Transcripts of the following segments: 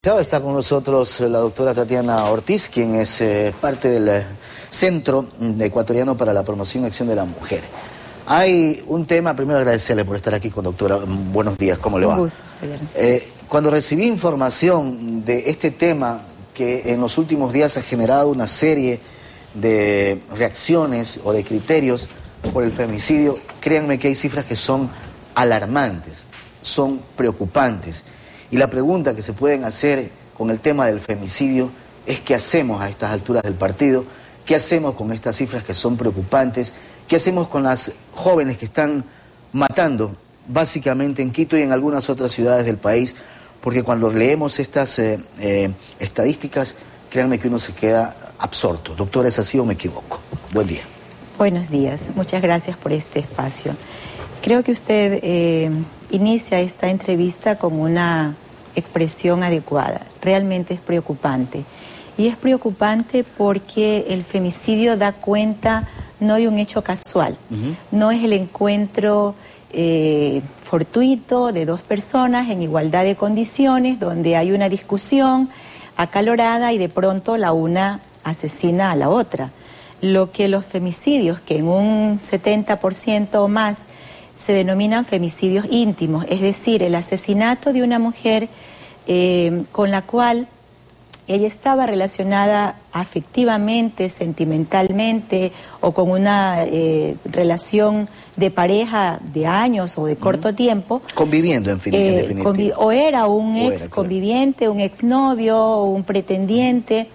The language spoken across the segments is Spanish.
Está con nosotros la doctora Tatiana Ortiz, quien es parte del Centro Ecuatoriano para la Promoción y Acción de la Mujer. Hay un tema, primero agradecerle por estar aquí con doctora. Buenos días, ¿cómo le va? Un gusto. Cuando recibí información de este tema, que en los últimos días ha generado una serie de reacciones o de criterios por el femicidio, créanme que hay cifras que son alarmantes, son preocupantes. Y la pregunta que se pueden hacer con el tema del femicidio es ¿qué hacemos a estas alturas del partido? ¿Qué hacemos con estas cifras que son preocupantes? ¿Qué hacemos con las jóvenes que están matando básicamente en Quito y en algunas otras ciudades del país? Porque cuando leemos estas estadísticas, créanme que uno se queda absorto. Doctora, ¿es así o me equivoco? Buen día. Buenos días, muchas gracias por este espacio. Creo que usted inicia esta entrevista con una expresión adecuada. Realmente es preocupante. Y es preocupante porque el femicidio da cuenta no de un hecho casual. No es el encuentro fortuito de dos personas en igualdad de condiciones, donde hay una discusión acalorada y de pronto la una asesina a la otra. Lo que los femicidios, que en un 70% o más se denominan femicidios íntimos, es decir, el asesinato de una mujer con la cual ella estaba relacionada afectivamente, sentimentalmente o con una relación de pareja de años o de corto tiempo. Conviviendo, en definitiva. O era un ex conviviente, claro, un exnovio, un pretendiente.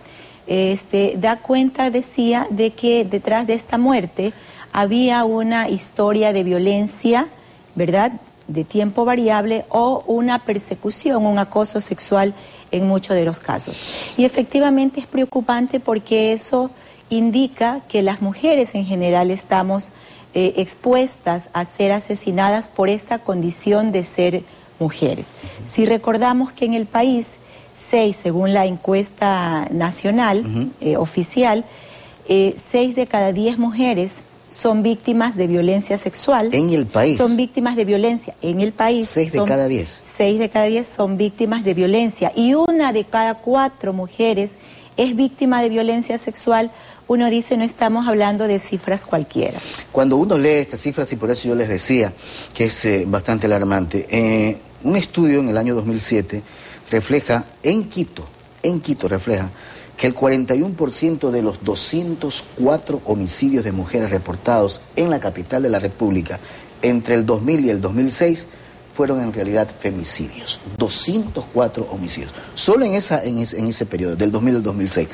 Da cuenta, decía, de que detrás de esta muerte había una historia de violencia, ¿verdad?, de tiempo variable, o una persecución, un acoso sexual en muchos de los casos. Y efectivamente es preocupante porque eso indica que las mujeres en general estamos expuestas a ser asesinadas por esta condición de ser mujeres. Si recordamos que en el país, según la encuesta nacional oficial, 6 de cada 10 mujeres son víctimas de violencia sexual. ¿En el país? Son víctimas de violencia. En el país. 6 de cada 10. 6 de cada 10 son víctimas de violencia. Y 1 de cada 4 mujeres es víctima de violencia sexual. Uno dice, no estamos hablando de cifras cualquiera. Cuando uno lee estas cifras, y por eso yo les decía que es bastante alarmante, un estudio en el año 2007 refleja, en Quito refleja, que el 41% de los 204 homicidios de mujeres reportados en la capital de la República entre el 2000 y el 2006 fueron en realidad femicidios. 204 homicidios. Solo en ese periodo, del 2000 al 2006.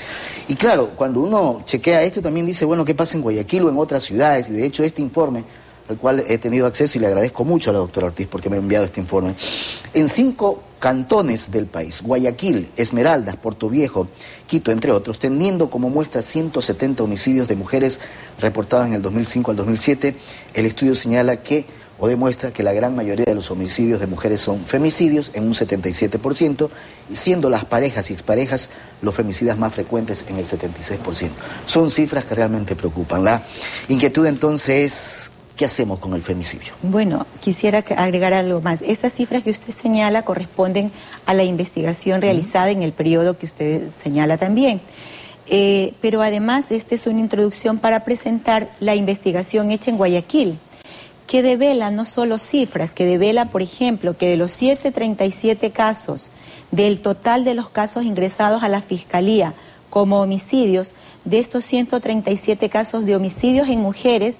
Y claro, cuando uno chequea esto también dice, bueno, ¿qué pasa en Guayaquil o en otras ciudades? Y de hecho este informe, al cual he tenido acceso y le agradezco mucho a la doctora Ortiz porque me ha enviado este informe, en 5 cantones del país, Guayaquil, Esmeraldas, Portoviejo, Quito, entre otros, teniendo como muestra 170 homicidios de mujeres reportados en el 2005 al 2007, el estudio señala que, o demuestra que la gran mayoría de los homicidios de mujeres son femicidios, en un 77%, y siendo las parejas y exparejas los femicidas más frecuentes en el 76%. Son cifras que realmente preocupan. La inquietud entonces es, ¿qué hacemos con el femicidio? Bueno, quisiera agregar algo más. Estas cifras que usted señala corresponden a la investigación realizada en el periodo que usted señala también. Pero además, esta es una introducción para presentar la investigación hecha en Guayaquil, que devela no solo cifras, que devela, por ejemplo, que de los 737 casos, del total de los casos ingresados a la Fiscalía como homicidios, de estos 137 casos de homicidios en mujeres,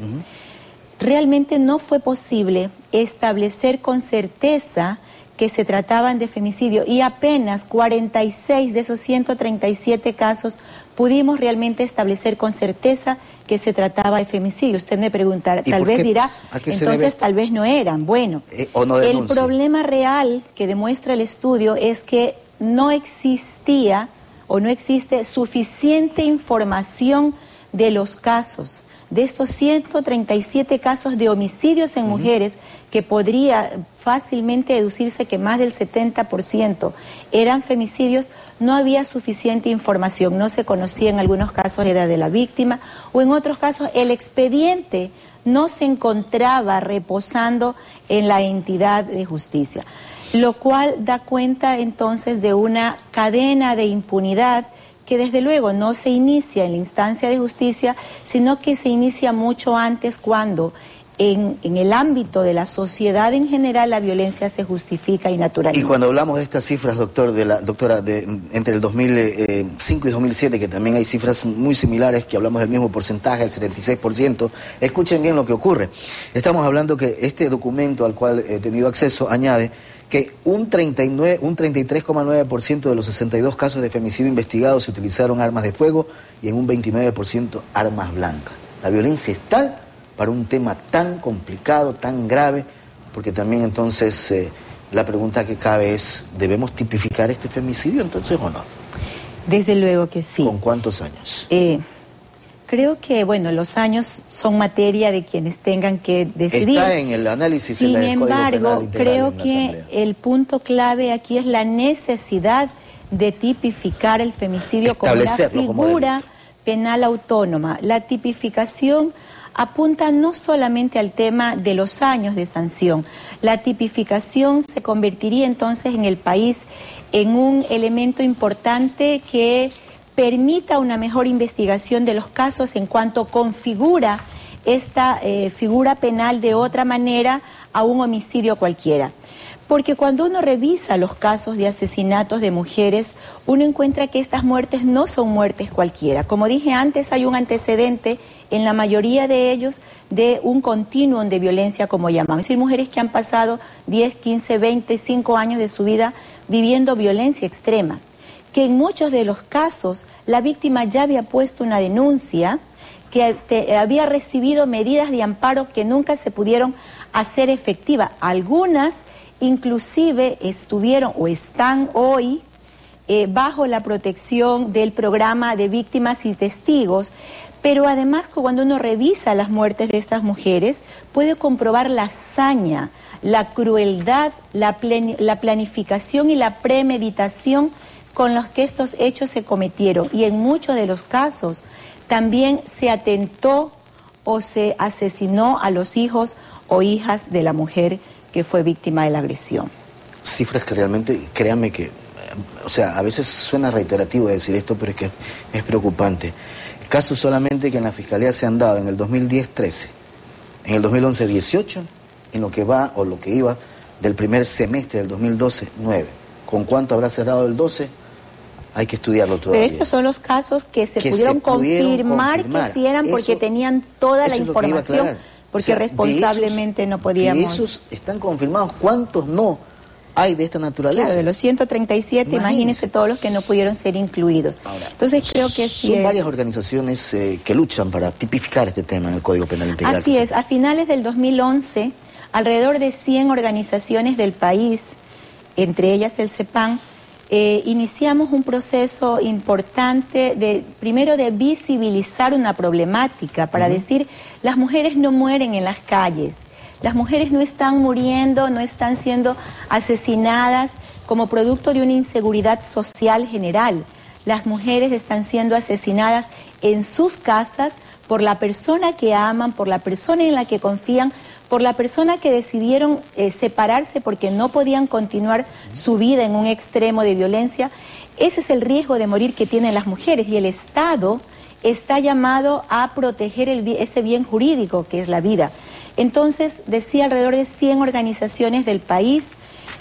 realmente no fue posible establecer con certeza que se trataban de femicidio, y apenas 46 de esos 137 casos pudimos realmente establecer con certeza que se trataba de femicidio. Usted me preguntará, tal vez dirá, entonces tal vez no eran. Bueno, el problema real que demuestra el estudio es que no existía o no existe suficiente información de los casos. De estos 137 casos de homicidios en mujeres, que podría fácilmente deducirse que más del 70% eran femicidios, no había suficiente información, no se conocía en algunos casos la edad de la víctima, o en otros casos el expediente no se encontraba reposando en la entidad de justicia. lo cual da cuenta entonces de una cadena de impunidad que desde luego no se inicia en la instancia de justicia, sino que se inicia mucho antes cuando en el ámbito de la sociedad en general la violencia se justifica y naturaliza. Y cuando hablamos de estas cifras, doctora, entre el 2005 y 2007, que también hay cifras muy similares, que hablamos del mismo porcentaje, el 76%, escuchen bien lo que ocurre. Estamos hablando que este documento al cual he tenido acceso añade que un 33,9% de los 62 casos de femicidio investigados se utilizaron armas de fuego y en un 29% armas blancas. La violencia es tal para un tema tan complicado, tan grave, porque también entonces la pregunta que cabe es, ¿debemos tipificar este femicidio entonces o no? Desde luego que sí. ¿Con cuántos años? Creo que, bueno, los años son materia de quienes tengan que decidir. Está en el análisis. Sin embargo, creo que el punto clave aquí es la necesidad de tipificar el femicidio como una figura penal autónoma. La tipificación apunta no solamente al tema de los años de sanción. La tipificación se convertiría entonces en el país en un elemento importante que permita una mejor investigación de los casos en cuanto configura esta figura penal de otra manera a un homicidio cualquiera. Porque cuando uno revisa los casos de asesinatos de mujeres, uno encuentra que estas muertes no son muertes cualquiera. Como dije antes, hay un antecedente en la mayoría de ellos de un continuum de violencia, como llamamos. Es decir, mujeres que han pasado 10, 15, 25 años de su vida viviendo violencia extrema, que en muchos de los casos la víctima ya había puesto una denuncia, que había recibido medidas de amparo que nunca se pudieron hacer efectivas. Algunas inclusive estuvieron o están hoy bajo la protección del programa de víctimas y testigos, pero además cuando uno revisa las muertes de estas mujeres puede comprobar la hazaña, la crueldad, la planificación y la premeditación con los que estos hechos se cometieron, y en muchos de los casos también se atentó o se asesinó a los hijos o hijas de la mujer que fue víctima de la agresión. Cifras que realmente, créanme que, o sea, a veces suena reiterativo decir esto, pero es que es preocupante. Casos solamente que en la Fiscalía se han dado en el 2010, 13, en el 2011, 18, en lo que va o lo que iba del primer semestre del 2012, 9. ¿Con cuánto habrá cerrado el 12? Hay que estudiarlo todavía. Pero estos son los casos que se pudieron confirmar que sí eran porque tenían toda la información, porque responsablemente no podíamos... Y esos están confirmados, ¿cuántos no hay de esta naturaleza? Claro, de los 137, imagínense todos los que no pudieron ser incluidos. Ahora, entonces creo que sí son varias organizaciones que luchan para tipificar este tema en el Código Penal Integral. Así es, a finales del 2011, alrededor de 100 organizaciones del país, entre ellas el CEPAN, iniciamos un proceso importante primero de visibilizar una problemática para decir, las mujeres no mueren en las calles, las mujeres no están muriendo, no están siendo asesinadas como producto de una inseguridad social general. Las mujeres están siendo asesinadas en sus casas por la persona que aman, por la persona en la que confían, por la persona que decidieron separarse porque no podían continuar su vida en un extremo de violencia. Ese es el riesgo de morir que tienen las mujeres, y el Estado está llamado a proteger ese bien jurídico que es la vida. Entonces, decía, alrededor de 100 organizaciones del país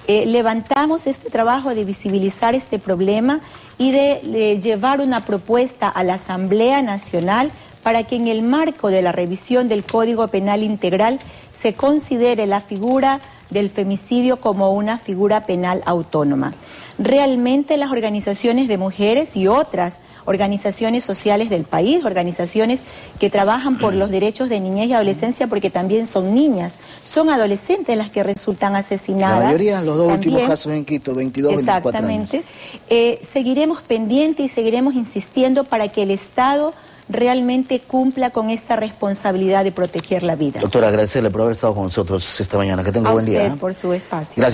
levantamos este trabajo de visibilizar este problema y de llevar una propuesta a la Asamblea Nacional para que en el marco de la revisión del Código Penal Integral se considere la figura del femicidio como una figura penal autónoma. Realmente las organizaciones de mujeres y otras organizaciones sociales del país, organizaciones que trabajan por los derechos de niñez y adolescencia, porque también son niñas, son adolescentes las que resultan asesinadas. La mayoría, los dos últimos casos en Quito, 22, 24 años. Exactamente. Seguiremos pendientes y seguiremos insistiendo para que el Estado realmente cumpla con esta responsabilidad de proteger la vida. Doctora, agradecerle por haber estado con nosotros esta mañana. Que tenga buen día. A usted por su espacio. Gracias.